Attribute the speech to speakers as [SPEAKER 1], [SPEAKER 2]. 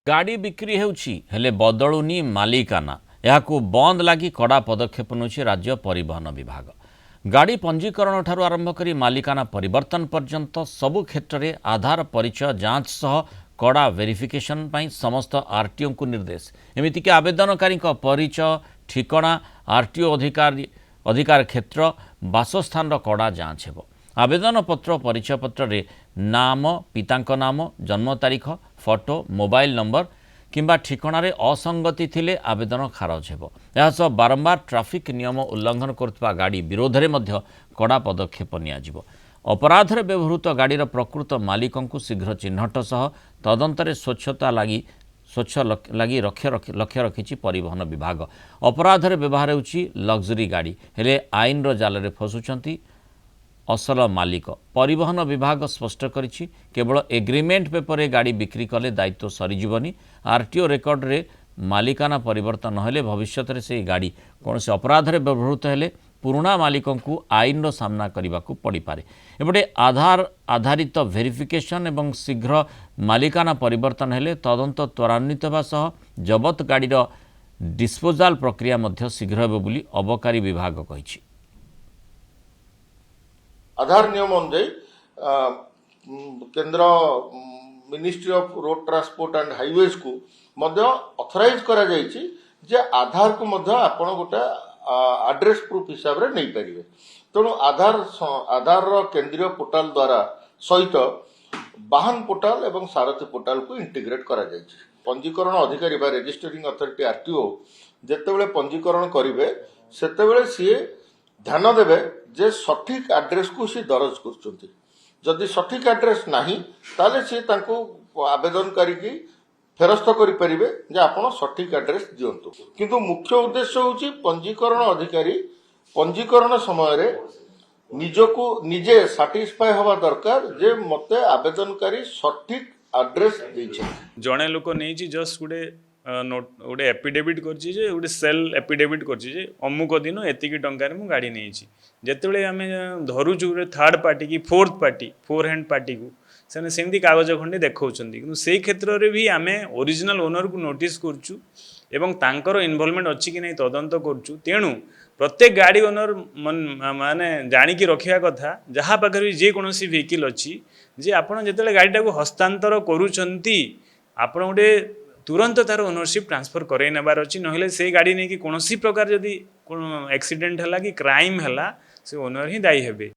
[SPEAKER 1] गाड़ी बिक्री हेले बदलुनी मालिकाना यहाकू बंद लगी कड़ा पदक्षेप नौछि राज्य परिवहन विभाग। गाड़ी पंजीकरण ठारू आरंभ करी मालिकाना परिवर्तन पर्यंत सबु क्षेत्र में आधार परिचय जांच सह कड़ा वेरिफिकेशन पाई समस्त आरटीओ को निर्देश। एमितिक आवेदनकारी परिचय ठिकणा आरटीओ अधिकार क्षेत्र बासस्थान कड़ा जांच हेबो। आवेदन पत्र परिचय पत्र रे नाम पितांक नाम जन्म तारीख फोटो मोबाइल नंबर किंबा ठिकणारे असंगति थिले आवेदन खारज हेबो। यासह बारंबार ट्राफिक नियम उल्लंघन करथबा गाड़ी विरोध में मध्य कड़ा पदक्षेप नियाजिबो। अपराध रे व्यवहृत गाड़ीर प्रकृत मालिकों को शीघ्र चिन्हट सह तदंतरे स्वच्छता लगी लक्ष्य रखिछि परिवहन विभाग। अपराध रे व्यवहार होछि लग्जरी गाड़ी हेले आईन रो जाल रे फसुचंती असल मालिक। परिवहन विभाग स्पष्ट करिछि केवल एग्रीमेंट पेपर रे गाड़ी बिक्री कले दायित्व सरीजीवनी। आरटीओ रेकर्ड रे मालिकाना परिवर्तन हेले भविष्य में से गाड़ी कौन से अपराध रे व्यवहृत हेले पुराना मालिकों को आईन रो सामना करने को पड़ पारे। एपटे आधार आधारित वेरिफिकेशन एवं शीघ्र मालिकाना परिवर्तन हेले तदंत त्वरान्वित होगा सह जबत गाड़ीर डिस्पोजाल प्रक्रिया मध्य शीघ्र हेबो बोली अबकारी विभाग कहिछि।
[SPEAKER 2] आधार नियम अनुଯାयी केंद्र ministry of road transport and highways को मध्य ऑथराइज करा जायछि जे आधार को मध्य आपण गोटे एड्रेस प्रूफ हिसाब रे नहीं पारिबे। तेणु आधार केंद्रीय पोर्टाल द्वारा सहित वाहन पोर्टाल एवं सारथी पोर्टाल को इंटीग्रेट करा जायछि। पंजीकरण अधिकारी बा रजिस्टरिंग अथॉरिटी आरटीओ जेतेबेले पंजीकरण करिवे सेतेबेले सी ध्यान देवे जे सठिक एड्रेस को सी दरज कर। जदि सठिक एड्रेस नहीं ताले सी तांको आवेदनकारी की फेरस्त करि परिबे जे आपण सठिक एड्रेस दियंतु। किंतु मुख्य उद्देश्य होची पंजीकरण अधिकारी पंजीकरण समय रे निजको निजे सैटिस्फाई हवा दरकार जे मते आवेदनकारी सठिक एड्रेस दैछे।
[SPEAKER 3] जणे लोक नै छी जस्ट गोटे एफिडेविट करछि गोटे सेल एफिडेविट करछि अमुक दिन एतिकी टंकार मु गाड़ी नै छी। जेतेबेले आमे धरुछु थर्ड पार्टी की fourth party four hand party को से सेमती कागज खंडे देखौछन्ती किंतु से क्षेत्र रे भी आमे ओरिजिनल ओनर को नोटिस करछु एवं तांकर इन्वॉल्वमेंट अछि कि नै तदंत करछु। तेणु प्रत्येक गाड़ी ओनर माने जानी की रखिया कथा जहाँ पाखर जे कोनोसी व्हीकल अछि जे आपण जेतेबेले गाड़ीटा को हस्तांतर करूछन्ती आपण गोटे तुरंत तार ओनरशिप ट्रांसफर करे नेबार अछि। नहले से गाड़ी नै कि कोनोसी प्रकार जदी एक्सीडेंट हला कि क्राइम हला से ओनर ही दायी हेबे।